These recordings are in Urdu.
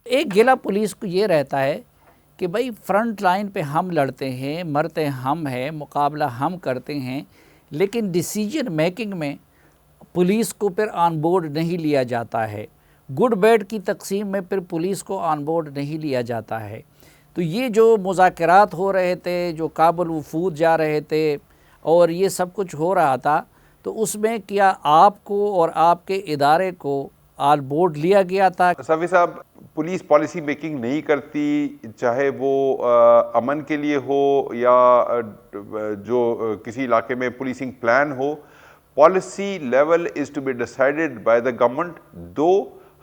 ایک گلہ پولیس کو یہ رہتا ہے کہ بھائی فرنٹ لائن پہ ہم لڑتے ہیں، مرتے ہم ہیں، مقابلہ ہم کرتے ہیں، لیکن ڈیسیجن میکنگ میں پولیس کو پھر آن بورڈ نہیں لیا جاتا ہے، گڈ بیڈ کی تقسیم میں پھر پولیس کو آن بورڈ نہیں لیا جاتا ہے۔ تو یہ جو مذاکرات ہو رہے تھے، جو کابل وفود جا رہے تھے اور یہ سب کچھ ہو رہا تھا، تو اس میں کیا آپ کو اور آپ کے ادارے کو آن بورڈ لیا گیا تھا؟ صفی صاحب، پولیس پالیسی میکنگ نہیں کرتی، چاہے وہ امن کے لیے ہو یا جو کسی علاقے میں پولیسنگ پلان ہو۔ Policy level is to be decided by the government, دو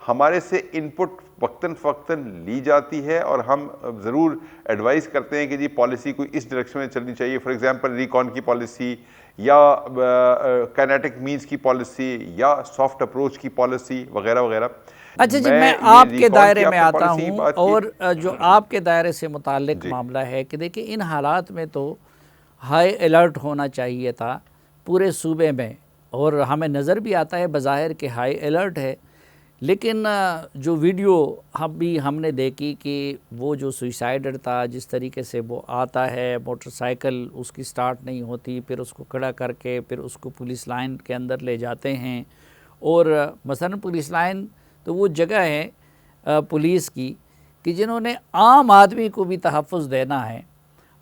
ہمارے سے انپٹ وقتاً فوقتاً لی جاتی ہے اور ہم ضرور ایڈوائز کرتے ہیں کہ جی پالیسی کوئی اس ڈائریکشن میں چلنی چاہیے، فار ایگزامپل ریکان کی پالیسی یا کائنیٹک مینز کی پالیسی یا سافٹ اپروچ کی پالیسی وغیرہ وغیرہ۔ اچھا جی، میں آپ کے دائرے میں آتا ہوں اور جو آپ کے دائرے سے متعلق معاملہ ہے کہ دیکھیں ان حالات میں تو ہائی الرٹ ہونا چاہیے تھا پورے صوبے میں، اور ہمیں نظر بھی آتا ہے بظاہر کہ ہائی الرٹ ہے، لیکن جو ویڈیو ہم نے دیکھی کہ وہ جو سوئسائڈر تھا، جس طریقے سے وہ آتا ہے، موٹر سائیکل اس کی سٹارٹ نہیں ہوتی، پھر اس کو کھڑا کر کے پھر اس کو پولیس لائن کے اندر لے جاتے ہیں، اور مثلا پولیس لائن تو وہ جگہ ہے پولیس کی کہ جنہوں نے عام آدمی کو بھی تحفظ دینا ہے،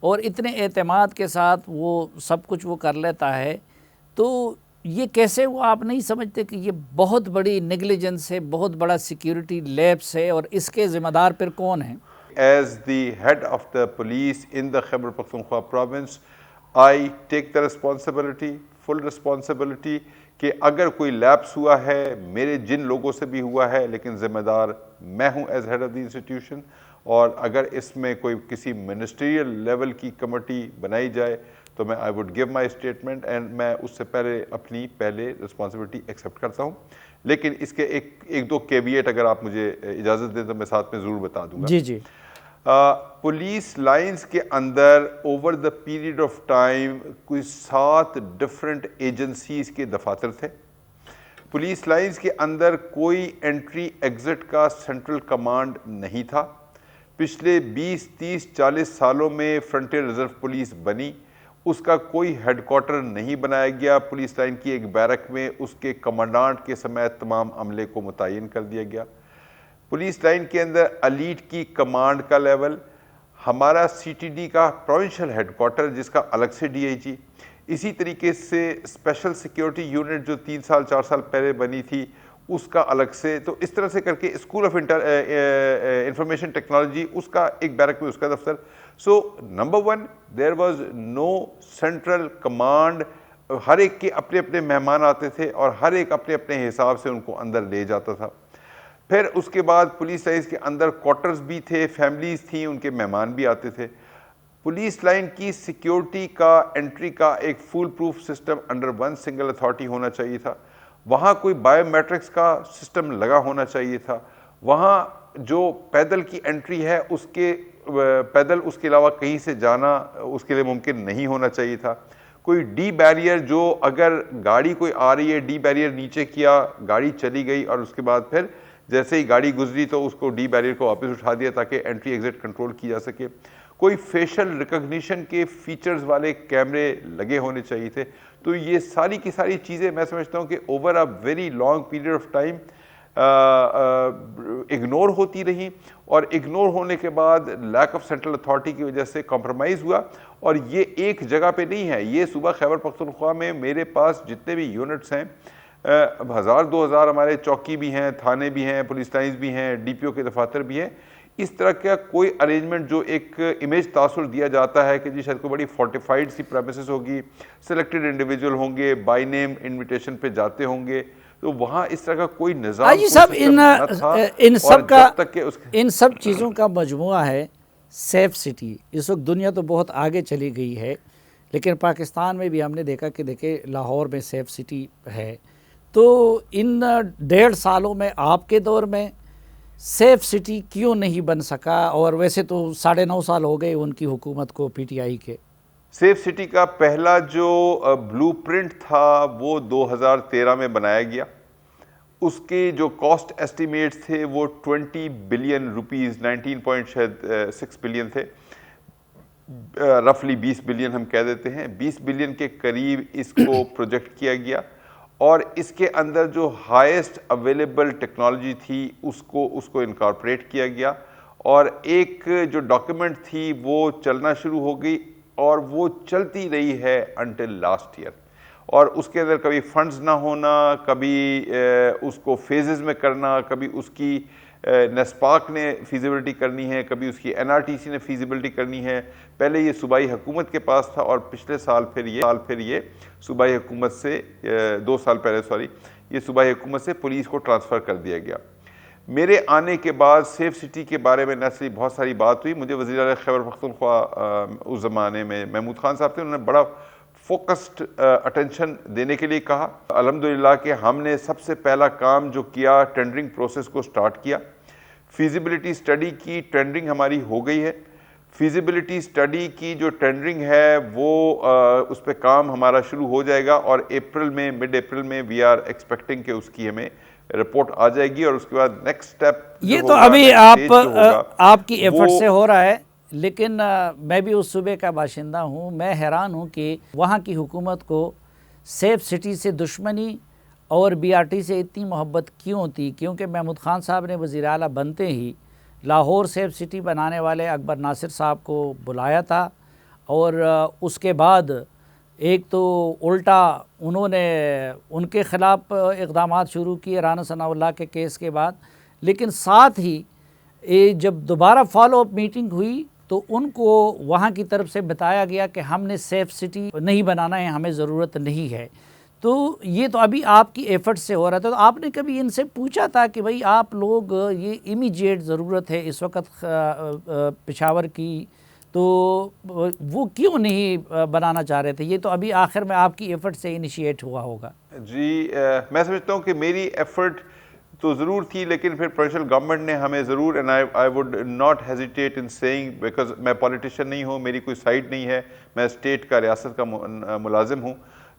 اور اتنے اعتماد کے ساتھ وہ سب کچھ وہ کر لیتا ہے، تو یہ کیسے وہ آپ نہیں سمجھتے کہ یہ بہت بڑی نیگلیجنس ہے، بہت بڑا سیکیورٹی لیپس ہے، اور اس کے ذمہ دار پھر کون ہیں؟ As the head of the police in the Khyber Pakhtunkhwa province, I take the responsibility, full responsibility کہ اگر کوئی لیپس ہوا ہے، میرے جن لوگوں سے بھی ہوا ہے، لیکن ذمہ دار میں ہوں as head of the institution, اور اگر اس میں کوئی کسی منسٹریل لیول کی کمیٹی بنائی جائے تو میں I would give my statement, and میں اس سے پہلے اپنی رسپانسبلٹی ایکسیپٹ کرتا ہوں، لیکن اس کے ایک دو کیویٹ اگر آپ مجھے اجازت دیں تو میں ساتھ میں ضرور بتا دوں گا۔ جی جی۔ پولیس لائنز کے اندر over the period of time کوئی 7 ڈفرنٹ ایجنسیز کے دفاتر تھے۔ پولیس لائنز کے اندر کوئی انٹری ایگزٹ کا سینٹرل کمانڈ نہیں تھا۔ پچھلے 20 30 40 سالوں میں فرنٹیئر ریزرو پولیس بنی، اس کا کوئی ہیڈ کوارٹر نہیں بنایا گیا، پولیس لائن کی ایک بیرک میں اس کے کمانڈانٹ کے سمیت تمام عملے کو متعین کر دیا گیا۔ پولیس لائن کے اندر ایلیٹ کی کمانڈ کا لیول، ہمارا سی ٹی ڈی کا پروونشل ہیڈ کوارٹر جس کا الگ سے ڈی آئی جی، اسی طریقے سے اسپیشل سیکیورٹی یونٹ جو 3 سال 4 سال پہلے بنی تھی اس کا الگ سے، تو اس طرح سے کر کے اسکول آف انفارمیشن ٹیکنالوجی اس کا ایک بیرک میں اس کا دفتر۔ So number 1 there was no central command, ہر ایک کے اپنے اپنے مہمان آتے تھے اور ہر ایک اپنے اپنے حساب سے ان کو اندر لے جاتا تھا۔ پھر اس کے بعد پولیس لائنز کے اندر کوارٹرز بھی تھے، فیملیز تھیں، ان کے مہمان بھی آتے تھے۔ پولیس لائن کی سیکیورٹی کا انٹری کا ایک foolproof system under one single authority ہونا چاہیے تھا، وہاں کوئی بایو میٹرکس کا سسٹم لگا ہونا چاہیے تھا، وہاں جو پیدل کی انٹری ہے اس کے پیدل اس کے علاوہ کہیں سے جانا اس کے لیے ممکن نہیں ہونا چاہیے تھا۔ کوئی ڈی بیریئر، جو اگر گاڑی کوئی آ رہی ہے ڈی بیریئر نیچے کیا، گاڑی چلی گئی اور اس کے بعد پھر جیسے ہی گاڑی گزری تو اس کو ڈی بیریئر کو واپس اٹھا دیا تاکہ انٹری ایگزٹ کنٹرول کی جا سکے۔ کوئی فیشل ریکگنیشن کے فیچرز والے کیمرے لگے ہونے چاہیے تھے۔ تو یہ ساری کی ساری چیزیں میں سمجھتا ہوں کہ over a very long period of time ignore ہوتی رہی، اور اگنور ہونے کے بعد لیک آف سینٹرل اتھارٹی کی وجہ سے کمپرومائز ہوا۔ اور یہ ایک جگہ پہ نہیں ہے، یہ صوبہ خیبر پختونخوا میں میرے پاس جتنے بھی یونٹس ہیں 1000 2000 ہمارے چوکی بھی ہیں، تھانے بھی ہیں، پولیس لائنز بھی ہیں، ڈی پی او کے دفاتر بھی ہیں، اس طرح کا کوئی ارینجمنٹ جو ایک امیج تاثر دیا جاتا ہے کہ جی شاید کوئی بڑی فورٹیفائڈ سی پریمیسز ہوگی، سلیکٹڈ انڈیویجول ہوں گے، بائی نیم انویٹیشن پہ جاتے ہوں گے، تو وہاں اس طرح کا کوئی نظام ان سب چیزوں کا مجموعہ ہے سیف سٹی۔ اس وقت دنیا تو بہت آگے چلی گئی ہے، لیکن پاکستان میں بھی ہم نے دیکھا کہ دیکھیں لاہور میں سیف سٹی ہے، تو ان 1.5 سالوں میں آپ کے دور میں سیف سٹی کیوں نہیں بن سکا؟ اور ویسے تو 9.5 سال ہو گئے ان کی حکومت کو، پی ٹی آئی کے۔ سیف سٹی کا پہلا جو بلو پرنٹ تھا وہ 2013 میں بنایا گیا، اس کے جو کاسٹ ایسٹیمیٹس تھے وہ 20 بلین روپیز 19.6 بلین تھے، رفلی 20 بلین ہم کہہ دیتے ہیں، 20 بلین کے قریب اس کو پروجیکٹ کیا گیا، اور اس کے اندر جو ہائیسٹ اویلیبل ٹیکنالوجی تھی اس کو انکارپوریٹ کیا گیا، اور ایک جو ڈاکیومنٹ تھی وہ چلنا شروع ہو گئی اور وہ چلتی رہی ہے انٹل لاسٹ ایئر، اور اس کے اندر کبھی فنڈز نہ ہونا، کبھی اس کو فیزز میں کرنا، کبھی اس کی نیسپاک نے فیزیبلٹی کرنی ہے، کبھی اس کی NRTC نے فیزیبلٹی کرنی ہے۔ پہلے یہ صوبائی حکومت کے پاس تھا، اور پچھلے سال پھر یہ صوبائی حکومت سے 2 سال پہلے یہ صوبائی حکومت سے پولیس کو ٹرانسفر کر دیا گیا۔ میرے آنے کے بعد سیف سٹی کے بارے میں نیچرلی بہت ساری بات ہوئی۔ مجھے وزیر اعلیٰ خیبر پختونخوا اس زمانے میں محمود خان صاحب تھے، انہوں نے بڑا فوکسڈ اٹینشن دینے کے لیے کہا۔ الحمدللہ کہ ہم نے سب سے پہلا کام جو کیا، ٹینڈرنگ پروسیس کو سٹارٹ کیا، فیزیبلٹی سٹڈی کی ٹینڈرنگ ہماری ہو گئی ہے۔ فیزیبلٹی سٹڈی کی جو ٹینڈرنگ ہے وہ اس پہ کام ہمارا شروع ہو جائے گا، اور مڈ اپریل میں وی آر ایکسپیکٹنگ کہ اس کی ہمیں رپورٹ آ جائے گی، اور اس کے بعد نیکسٹ سٹیپ یہ تو ابھی آپ کی ایفرٹ سے ہو رہا ہے، لیکن میں بھی اس صوبے کا باشندہ ہوں۔ میں حیران ہوں کہ وہاں کی حکومت کو سیف سٹی سے دشمنی اور BRT سے اتنی محبت کیوں تھی؟ کیونکہ محمود خان صاحب نے وزیر اعلیٰ بنتے ہی لاہور سیف سٹی بنانے والے اکبر ناصر صاحب کو بلایا تھا، اور اس کے بعد ایک تو الٹا انہوں نے ان کے خلاف اقدامات شروع کیے رانا ثناء اللہ کے کیس کے بعد، لیکن ساتھ ہی جب دوبارہ فالو اپ میٹنگ ہوئی تو ان کو وہاں کی طرف سے بتایا گیا کہ ہم نے سیف سٹی نہیں بنانا ہے، ہمیں ضرورت نہیں ہے۔ تو یہ تو ابھی آپ کی ایفرٹ سے ہو رہا تھا، تو آپ نے کبھی ان سے پوچھا تھا کہ بھئی آپ لوگ یہ امیجیٹ ضرورت ہے اس وقت پشاور کی، تو وہ کیوں نہیں بنانا چاہ رہے تھے؟ یہ تو ابھی آخر میں آپ کی ایفرٹ سے انیشیٹ ہوا ہوگا۔ جی میں سمجھتا ہوں کہ میری ایفرٹ تو ضرور تھی، لیکن پھر پروونشل گورنمنٹ نے ہمیں ضرور، and I would not hesitate in seeing, because میں پولیٹیشین نہیں ہوں، میری کوئی سائڈ نہیں ہے، میں اسٹیٹ کا ریاست کا ملازم ہوں،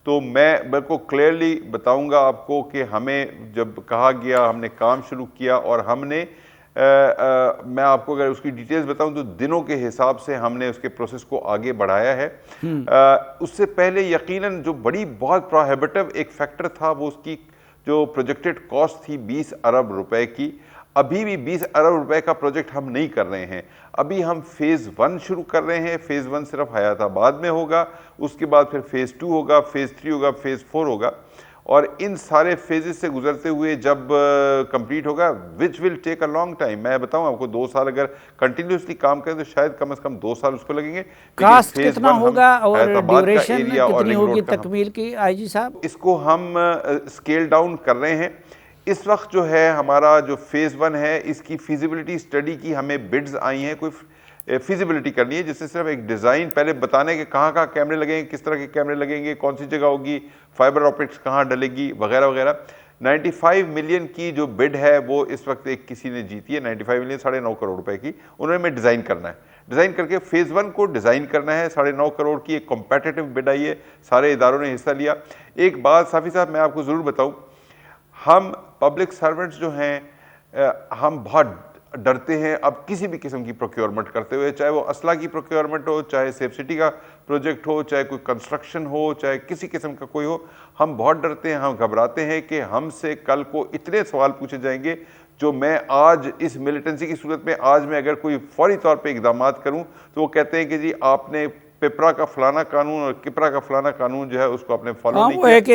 تو میں بالکل کلیئرلی بتاؤں گا آپ کو کہ ہمیں جب کہا گیا، ہم نے کام شروع کیا، اور ہم نے میں آپ کو اگر اس کی ڈیٹیلز بتاؤں تو دنوں کے حساب سے ہم نے اس کے پروسیس کو آگے بڑھایا ہے۔ اس سے پہلے یقیناً جو بہت پروہیبٹیو ایک فیکٹر تھا، وہ اس کی جو پروجیکٹڈ کاسٹ تھی 20 ارب روپے کی۔ ابھی بھی 20 ارب روپے کا پروجیکٹ ہم نہیں کر رہے ہیں، ابھی ہم فیز 1 شروع کر رہے ہیں۔ فیز 1 صرف حیات آباد میں ہوگا، اس کے بعد پھر فیز 2 ہوگا، فیز 3 ہوگا، فیز 4 ہوگا، اور ان سارے فیزز سے گزرتے ہوئے جب کمپلیٹ ہوگا، وچ ول ٹیک اے لانگ ٹائم، میں بتاؤں آپ کو 2 سال اگر کنٹینیوسلی کام کریں تو شاید کم از کم 2 سال اس کو لگیں گے۔ کاسٹ کتنا ہوگا اور ڈیوریشن کتنی ہوگی تکمیل کی آئی جی صاحب؟ اس کو ہم اسکیل ڈاؤن کر رہے ہیں۔ اس وقت جو ہے ہمارا جو فیز 1 ہے، اس کی فیزیبلٹی سٹڈی کی ہمیں بڈز آئی ہیں، کوئی فیزیبلٹی کرنی ہے، جس سے صرف ایک ڈیزائن پہلے بتانے کہ کہاں کہاں کیمرے لگیں گے، کس طرح کے کیمرے لگیں گے، کون سی جگہ ہوگی، فائبر آپٹکس کہاں ڈلے گی، وغیرہ وغیرہ۔ 95 ملین کی جو بڈ ہے وہ اس وقت ایک کسی نے جیتی ہے، 95 ملین 9.5 کروڑ روپے کی، انہوں نے ہمیں ڈیزائن کرنا ہے، ڈیزائن کر کے فیز 1 کو ڈیزائن کرنا ہے۔ 9.5 کروڑ کی ایک کمپیٹیٹیو بڈ آئی ہے، سارے اداروں نے حصہ لیا۔ ایک بات صافی صاحب میں آپ کو ضرور بتاؤں، ہم پبلک سرونٹس جو ہیں ہم بہت ڈرتے ہیں اب کسی بھی قسم کی پروکیورمنٹ کرتے ہوئے، چاہے وہ اسلحہ کی پروکیورمنٹ ہو، چاہے سیف سٹی کا پروجیکٹ ہو، چاہے کوئی کنسٹرکشن ہو، چاہے کسی قسم کا کوئی ہو، ہم بہت ڈرتے ہیں، ہم گھبراتے ہیں کہ ہم سے کل کو اتنے سوال پوچھے جائیں گے جو میں آج اس ملیٹنسی کی صورت میں آج میں اگر کوئی فوری طور پہ اقدامات کروں تو وہ کہتے ہیں کہ جی آپ نے پپرا کا فلانا قانون اور کپرا کا فلانا قانون جو ہے اس کو آپ نے فالو نہیں کیا۔ وہ ہے کہ